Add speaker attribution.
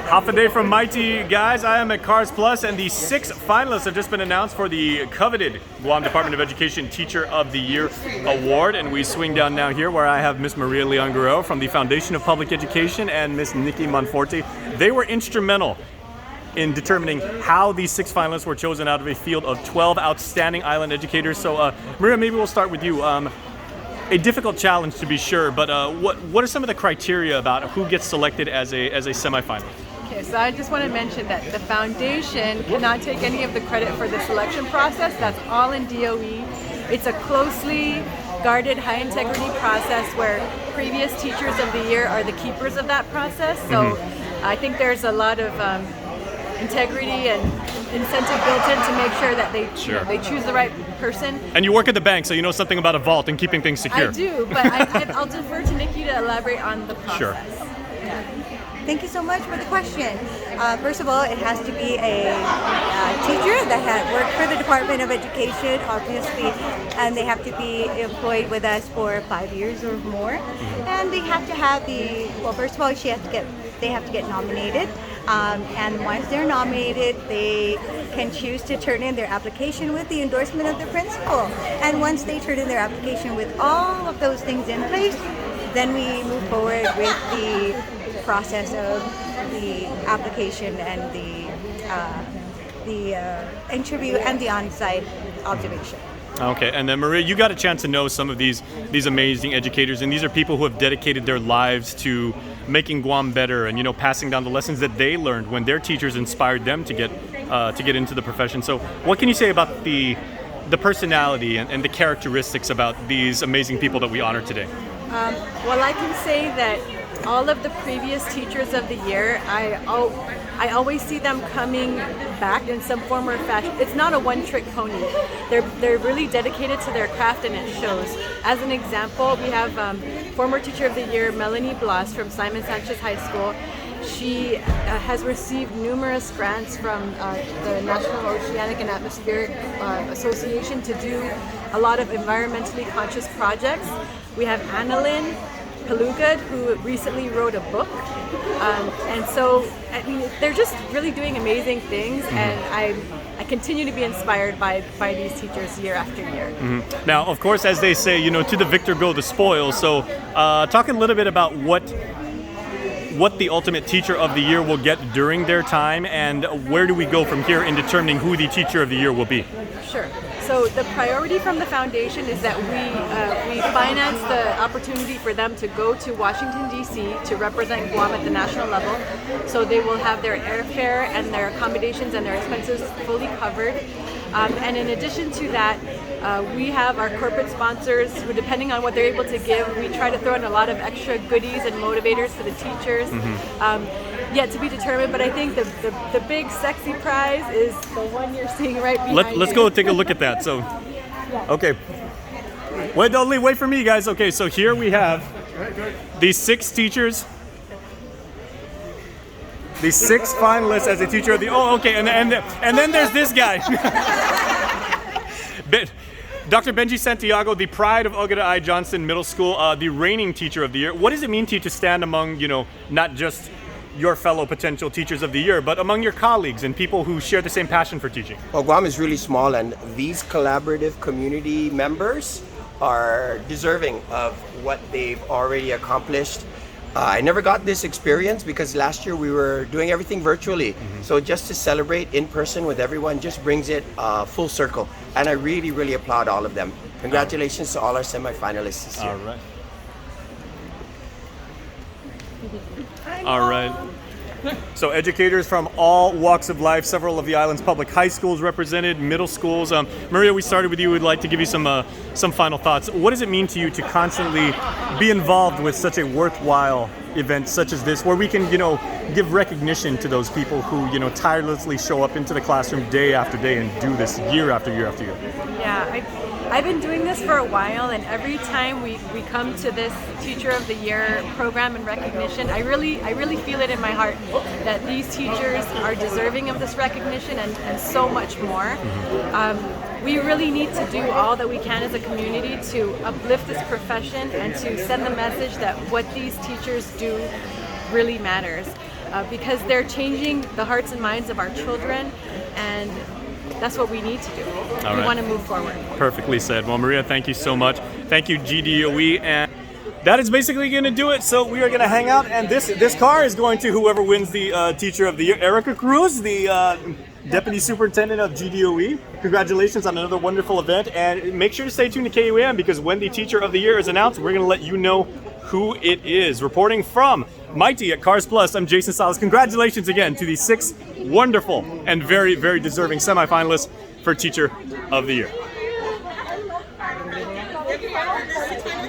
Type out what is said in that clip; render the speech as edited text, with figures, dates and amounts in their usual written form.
Speaker 1: Half a day from Mighty, guys. I am at Cars Plus, and the 6 finalists have just been announced for the coveted Guam Department of Education Teacher of the Year Award. And we swing down now here where I have Miss Maria Leon Guerrero from the Foundation of Public Education and Miss Nikki Monforte. They were instrumental in determining how these 6 finalists were chosen out of a field of 12 outstanding island educators. So, Maria, maybe we'll start with you. A difficult challenge to be sure, but what are some of the criteria about who gets selected as a semifinalist?
Speaker 2: Okay, so I just want to mention that the foundation cannot take any of the credit for the selection process. That's all in DOE. It's a closely guarded, high integrity process where previous teachers of the year are the keepers of that process. So I think there's a lot of integrity and incentive built in to make sure that they they choose the right person.
Speaker 1: And you work at the bank, so you know something about a vault and keeping things secure.
Speaker 2: I do, but I'll defer to Nikki to elaborate on the process.
Speaker 1: Sure.
Speaker 2: Yeah.
Speaker 3: Thank you so much for the question. First of all, it has to be a teacher that has worked for the Department of Education, obviously, and they have to be employed with us for 5 years or more. And they have to have first of all, they have to get nominated. And once they're nominated, they can choose to turn in their application with the endorsement of the principal. And once they turn in their application with all of those things in place, then we move forward with the process of the application and the interview and the on-site observation.
Speaker 1: Okay, and then Maria, you got a chance to know some of these amazing educators, and these are people who have dedicated their lives to making Guam better, and passing down the lessons that they learned when their teachers inspired them to get into the profession. So, what can you say about the personality and the characteristics about these amazing people that we honor today?
Speaker 2: Well, I can say that all of the previous teachers of the year, I always see them coming back in some form or fashion. It's not a one-trick pony. They're really dedicated to their craft, and it shows. As an example, we have former teacher of the year Melanie Blas from Simon Sanchez High School. She has received numerous grants from the National Oceanic and Atmospheric Association to do a lot of environmentally conscious projects. We have Annalyn Palugad, who recently wrote a book, and so they're just really doing amazing things, and I continue to be inspired by these teachers year after year.
Speaker 1: Now, of course, as they say, to the victor go the spoils. So, talk a little bit about what the ultimate teacher of the year will get during their time, and where do we go from here in determining who the teacher of the year will be?
Speaker 2: Sure. So the priority from the foundation is that we finance the opportunity for them to go to Washington, D.C. to represent Guam at the national level. So they will have their airfare and their accommodations and their expenses fully covered. And in addition to that, we have our corporate sponsors who, depending on what they're able to give, we try to throw in a lot of extra goodies and motivators for the teachers. Yet to be determined, but I think the big sexy prize is the one you're seeing right behind
Speaker 1: Let's go take a look at that. So, okay. Wait for me, guys. Okay, so here we have these 6 teachers. These 6 finalists as a teacher of the... Oh, okay, and then there's this guy. Dr. Benji Santiago, the pride of Ogata I. Johnston Middle School, the reigning teacher of the year. What does it mean to you to stand among, not just your fellow potential teachers of the year, but among your colleagues and people who share the same passion for teaching?
Speaker 4: Well, Guam is really small, and these collaborative community members are deserving of what they've already accomplished. I never got this experience because last year we were doing everything virtually. So just to celebrate in person with everyone just brings it full circle. And I really, really applaud all of them. Congratulations to all our semifinalists this year.
Speaker 1: All right. All right. So educators from all walks of life, several of the island's public high schools represented, middle schools. Maria, we started with you. We'd like to give you some final thoughts. What does it mean to you to constantly be involved with such a worthwhile event such as this, where we can, give recognition to those people who, tirelessly show up into the classroom day after day and do this year after year after year?
Speaker 2: Yeah, I've been doing this for a while, and every time we come to this Teacher of the Year program and recognition, I really feel it in my heart that these teachers are deserving of this recognition and so much more. We really need to do all that we can as a community to uplift this profession and to send the message that what these teachers do really matters because they're changing the hearts and minds of our children, and that's what we need to do.
Speaker 1: All
Speaker 2: We
Speaker 1: right.
Speaker 2: want to move forward.
Speaker 1: Perfectly said. Well, Maria, thank you so much. Thank you, GDOE, and that is basically going to do it. So we are going to hang out, and this car is going to whoever wins the Teacher of the Year, Erica Cruz, the Deputy Superintendent of GDOE. Congratulations on another wonderful event, and make sure to stay tuned to KUAM because when the Teacher of the Year is announced, we're going to let you know who it is. Reporting from Mighty at Cars Plus, I'm Jason Salas. Congratulations again to the 6 wonderful and very, very deserving semifinalists for Teacher of the Year.